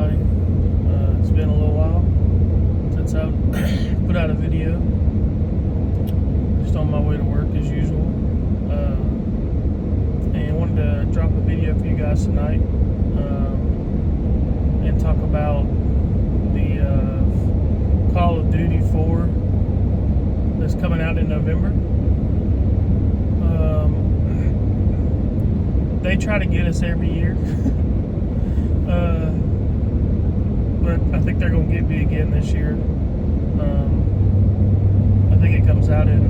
everybody. It's been a little while since I've put out a video. Just on my way to work as usual. And wanted to drop a video for you guys tonight and talk about the Call of Duty 4 that's coming out in November. They try to get us every year. But I think they're going to get me again this year. I think it comes out in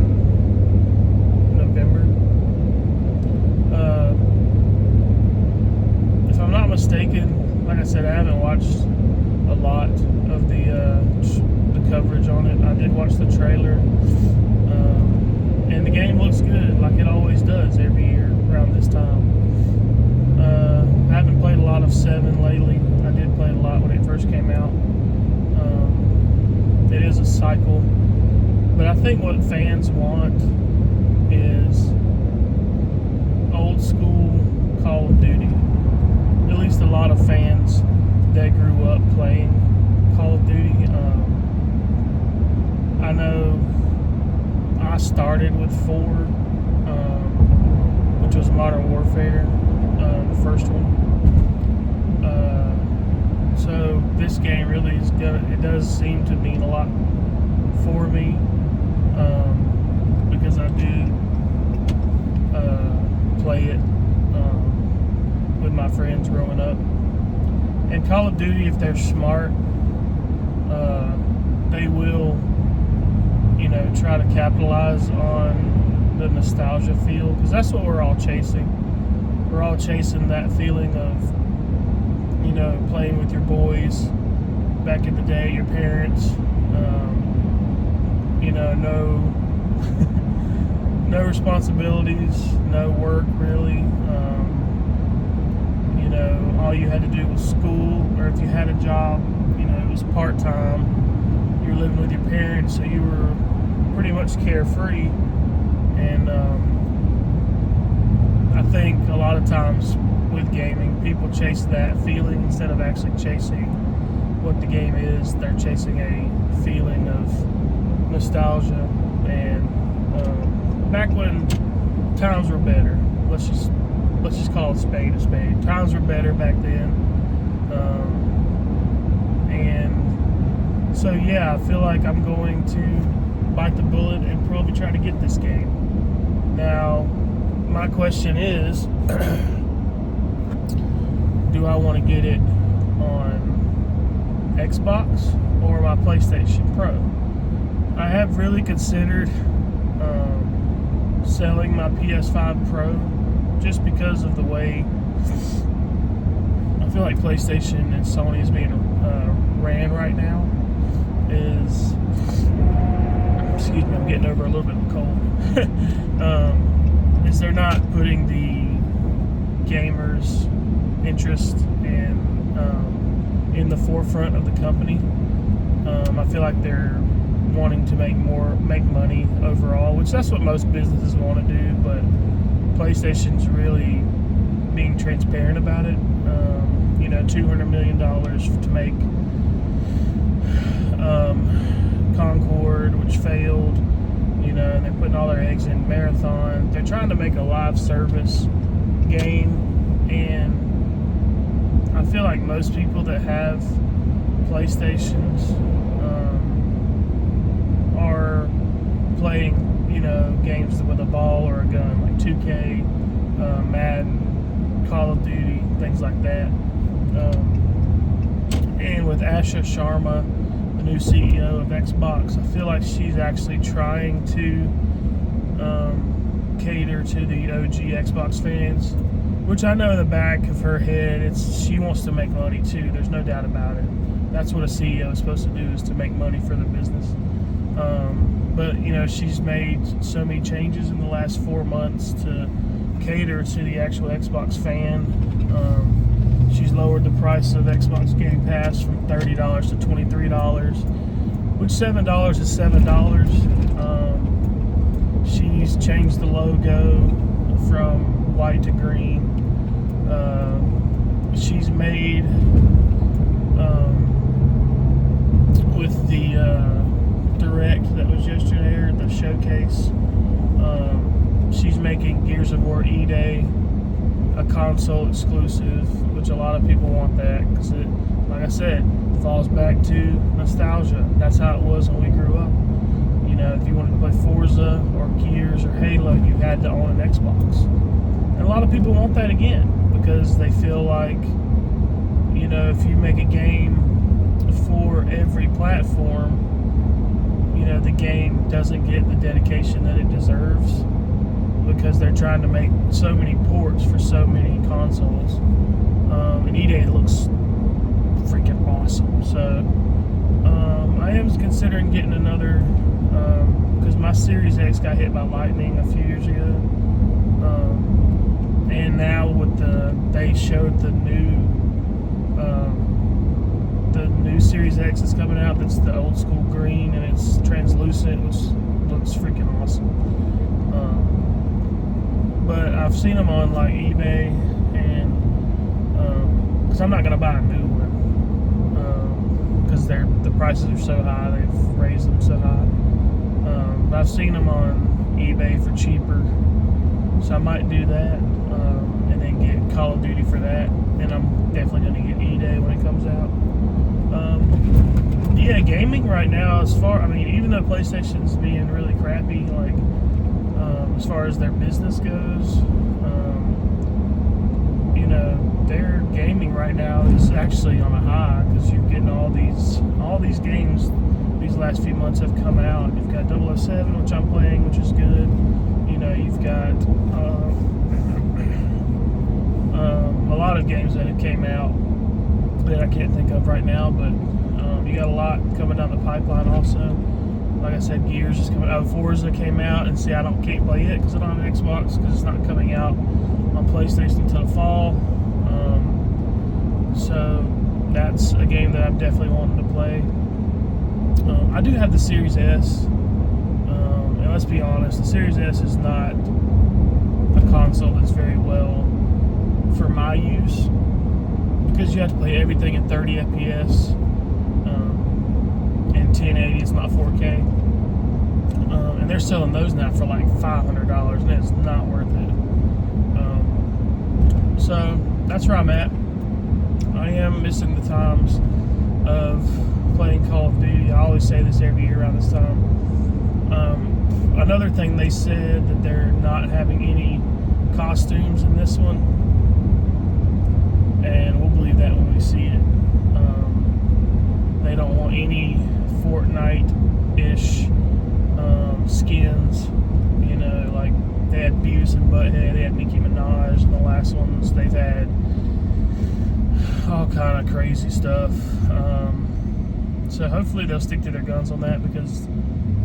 November. If I'm not mistaken, like I said, I haven't watched a lot of the coverage on it. I did watch the trailer. And the game looks good, like it always does every year around this time. I haven't played a lot of 7 lately. I did play a lot when it first came out. It is a cycle. But I think what fans want is old school Call of Duty. At least a lot of fans that grew up playing Call of Duty. I know I started with 4, which was Modern Warfare, the first one. So this game really is it does seem to mean a lot for me, because I do play it with my friends growing up. And Call of Duty, if they're smart, they will, try to capitalize on the nostalgia feel, because that's what we're all chasing. We're all chasing that feeling of, playing with your boys back in the day, your parents, no responsibilities, no work really. All you had to do was school, or if you had a job, it was part-time. You were living with your parents, so you were pretty much carefree. And I think a lot of times with gaming, people chase that feeling instead of actually chasing what the game is. They're chasing a feeling of nostalgia. And back when times were better, let's just call it spade a spade. Times were better back then. And so yeah, I feel like I'm going to bite the bullet and probably try to get this game. Now, my question is, do I want to get it on Xbox or my PlayStation Pro? I have really considered selling my PS5 Pro, just because of the way I feel like PlayStation and Sony is being ran right now. Excuse me, I'm getting over a little bit of a cold. Is they're not putting the gamers' interest in the forefront of the company. I feel like they're wanting to make money overall, which that's what most businesses want to do, but PlayStation's really being transparent about it. $200 million to make Concord, which failed, and they're putting all their eggs in Marathon. They're trying to make a live service game, and I feel like most people that have PlayStations are playing, games with a ball or a gun, like 2K, Madden, Call of Duty, things like that. And with Asha Sharma, the new CEO of Xbox, I feel like she's actually trying to cater to the OG Xbox fans, which I know in the back of her head, she wants to make money too. There's no doubt about it. That's what a CEO is supposed to do, is to make money for the business. But she's made so many changes in the last 4 months to cater to the actual Xbox fan. She's lowered the price of Xbox Game Pass from $30 to $23, which $7 is $7. She's changed the logo from white to green. She's made showcase. She's making Gears of War E-Day a console exclusive, which a lot of people want that because it, like I said, falls back to nostalgia. That's how it was when we grew up. You know, if you wanted to play Forza or Gears or Halo, you had to own an Xbox. And a lot of people want that again because they feel like, you know, if you make a game for every platform, you know, the game doesn't get the dedication that it deserves because they're trying to make so many ports for so many consoles. And E-Day looks freaking awesome. So I am considering getting another because my Series X got hit by lightning a few years ago. And now with they showed the new Series X that's coming out. That's the old school green and it's translucent, which looks freaking awesome. But I've seen them on like eBay, and because I'm not gonna buy a new one because the prices are so high. They've raised them so high. But I've seen them on eBay for cheaper, so I might do that and then get Call of Duty for that. And I'm definitely gonna get E-Day when it comes out. Yeah, gaming right now, even though PlayStation's being really crappy, like as far as their business goes, you know, their gaming right now is actually on a high because you're getting all these games. These last few months have come out. You've got 007, which I'm playing, which is good. You know, you've got a lot of games that have came out that I can't think of right now, but you got a lot coming down the pipeline also. Like I said, Gears is coming out. Forza came out, and see, I can't play it because I don't have an Xbox because it's not coming out on PlayStation until the fall. So that's a game that I'm definitely wanting to play. I do have the Series S, and let's be honest, the Series S is not a console that's very well for my use because you have to play everything at 30 FPS. And 1080, it's not 4K. And they're selling those now for like $500, and it's not worth it. So that's where I'm at. I am missing the times of playing Call of Duty. I always say this every year around this time. Another thing, they said that they're not having any costumes in this one, and we'll believe that when we see it. They don't want any Fortnite-ish skins. You know, like they had Beavis and Butthead, they had Nicki Minaj, and the last ones they've had all kind of crazy stuff. So hopefully they'll stick to their guns on that because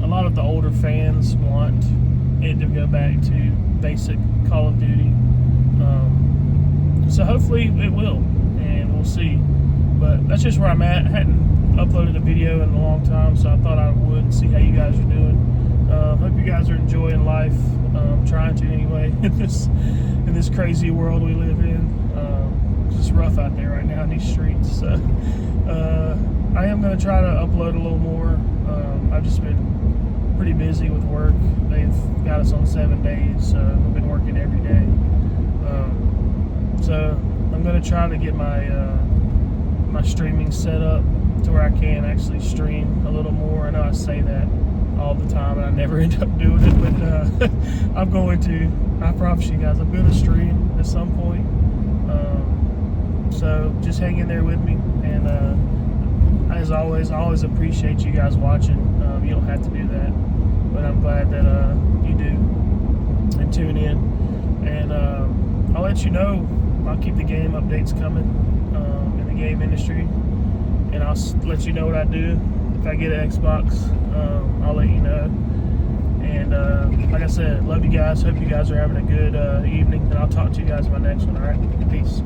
a lot of the older fans want it to go back to basic Call of Duty. So hopefully it will, and we'll see. But that's just where I'm at. I hadn't uploaded a video in a long time, so I thought I would see how you guys are doing. Hope you guys are enjoying life. Trying to anyway in this crazy world we live in. It's rough out there right now in these streets. So I am going to try to upload a little more. I've just been pretty busy with work. They've got us on 7 days, so I've been working every day. So I'm going to try to get my streaming set up to where I can actually stream a little more. I know I say that all the time and I never end up doing it, but I'm going to. I promise you guys, I'm going to stream at some point. So just hang in there with me, and as always, I always appreciate you guys watching. You don't have to do that, but I'm glad that you do and tune in, and I'll let you know. I'll keep the game updates coming in the game industry, and I'll let you know what I do. If I get an Xbox, I'll let you know. And like I said, love you guys. Hope you guys are having a good evening, and I'll talk to you guys in my next one. All right, peace.